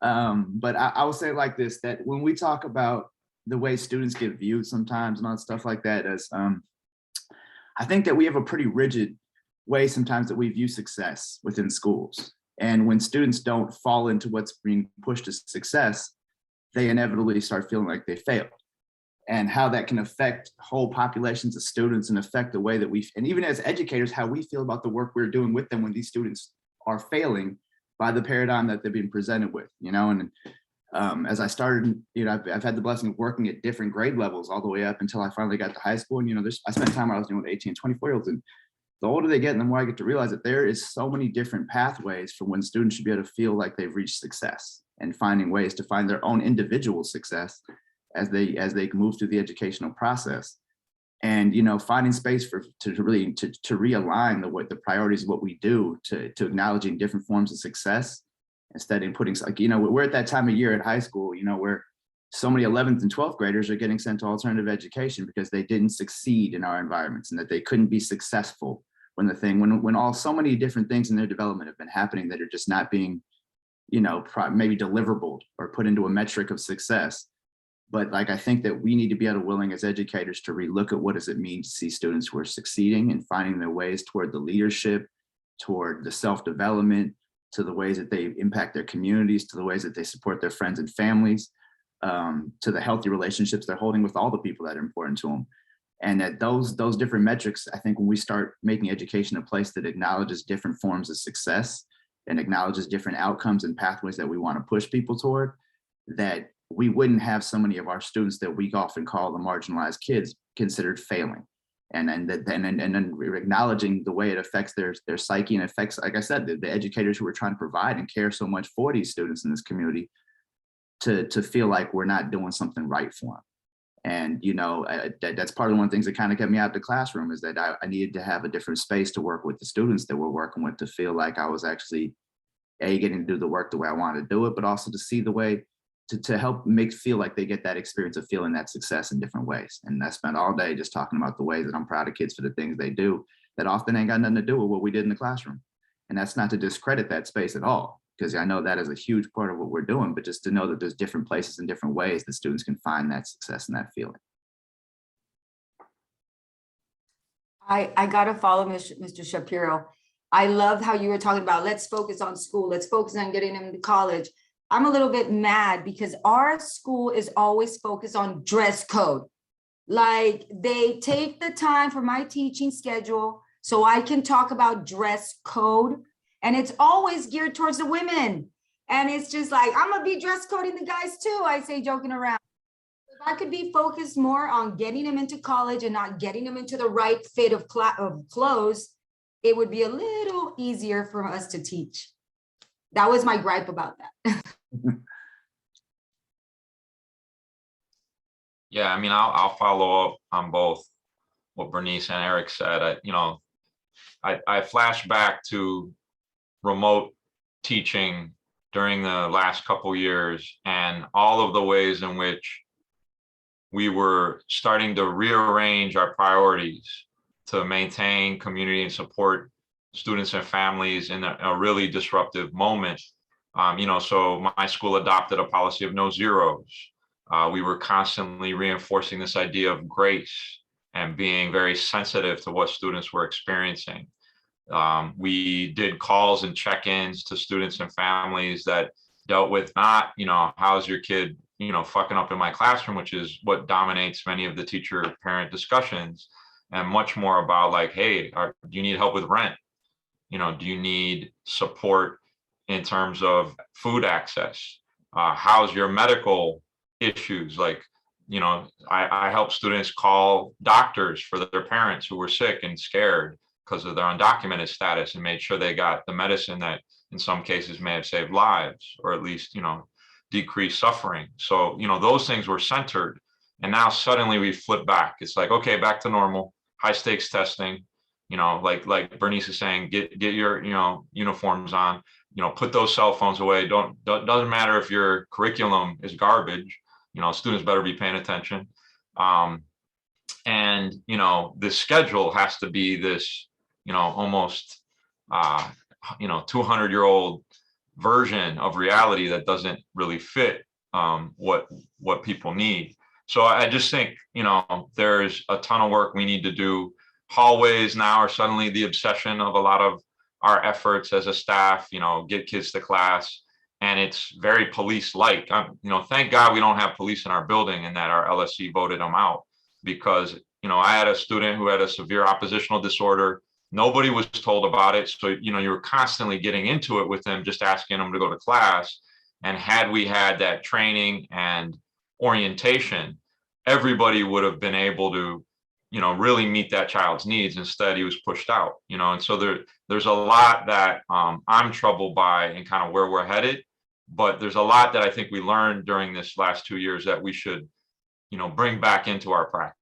But I will say it like this, that when we talk about the way students get viewed sometimes and all stuff like that, as I think that we have a pretty rigid way sometimes that we view success within schools. And when students don't fall into what's being pushed as success, they inevitably start feeling like they failed. And how that can affect whole populations of students and affect the way that and even as educators, how we feel about the work we're doing with them when these students are failing by the paradigm that they've been presented with, And as I started, I've had the blessing of working at different grade levels all the way up until I finally got to high school. And, I spent time where I was dealing with 18 and 24-year-olds. And the older they get, and the more I get to realize that there is so many different pathways for when students should be able to feel like they've reached success and finding ways to find their own individual success as they move through the educational process. And, finding space to realign the priorities of what we do to acknowledging different forms of success instead of putting, we're at that time of year at high school, where so many 11th and 12th graders are getting sent to alternative education because they didn't succeed in our environments and that they couldn't be successful when so many different things in their development have been happening that are just not being, maybe deliverable or put into a metric of success. But I think that we need to be willing as educators to relook at what does it mean to see students who are succeeding and finding their ways toward the leadership, toward the self-development, to the ways that they impact their communities, to the ways that they support their friends and families, to the healthy relationships they're holding with all the people that are important to them. And that those different metrics, I think when we start making education a place that acknowledges different forms of success and acknowledges different outcomes and pathways that we want to push people toward, that we wouldn't have so many of our students that we often call the marginalized kids considered failing. And then acknowledging the way it affects their psyche and affects, like I said, the educators who are trying to provide and care so much for these students in this community to feel like we're not doing something right for them. And, that's part of one of the things that kind of kept me out of the classroom is that I needed to have a different space to work with the students that we're working with to feel like I was actually getting to do the work the way I wanted to do it, but also to see the way to help feel like they get that experience of feeling that success in different ways. And I spent all day just talking about the ways that I'm proud of kids for the things they do that often ain't got nothing to do with what we did in the classroom. And that's not to discredit that space at all, because I know that is a huge part of what we're doing, but just to know that there's different places and different ways that students can find that success and that feeling. I got to follow Mr. Shapiro. I love how you were talking about, let's focus on school. Let's focus on getting them to college. I'm a little bit mad because our school is always focused on dress code. Like they take the time for my teaching schedule so I can talk about dress code. And it's always geared towards the women. And it's just like, I'm gonna be dress coding the guys too, I say, joking around. If I could be focused more on getting them into college and not getting them into the right fit of clothes, it would be a little easier for us to teach. That was my gripe about that. Yeah, I mean, I'll follow up on both what Bernice and Eric said. I flash back to remote teaching during the last couple years and all of the ways in which we were starting to rearrange our priorities to maintain community and support students and families in a really disruptive moment. So my school adopted a policy of no zeros. We were constantly reinforcing this idea of grace and being very sensitive to what students were experiencing. We did calls and check-ins to students and families that dealt with not, how's your kid, fucking up in my classroom, which is what dominates many of the teacher-parent discussions, and much more about like, hey, do you need help with rent? Do you need support in terms of food access? How's your medical issues? Like, I help students call doctors for their parents who were sick and scared because of their undocumented status and made sure they got the medicine that in some cases may have saved lives or at least, decreased suffering. So, those things were centered. And now suddenly we flip back. It's like, okay, back to normal, high stakes testing, like Bernice is saying, get your, uniforms on, put those cell phones away. Doesn't matter if your curriculum is garbage, students better be paying attention. And, the schedule has to be this, almost, 200-year-old version of reality that doesn't really fit what people need. So I just think, there's a ton of work we need to do. Hallways now are suddenly the obsession of a lot of our efforts as a staff, get kids to class. And it's very police-like. Thank God we don't have police in our building and that our LSC voted them out, because, I had a student who had a severe oppositional disorder. Nobody was told about it. So, you were constantly getting into it with them, just asking them to go to class. And had we had that training and orientation, everybody would have been able to, really meet that child's needs. Instead, he was pushed out, and so there's a lot that I'm troubled by and kind of where we're headed. But there's a lot that I think we learned during this last 2 years that we should, bring back into our practice.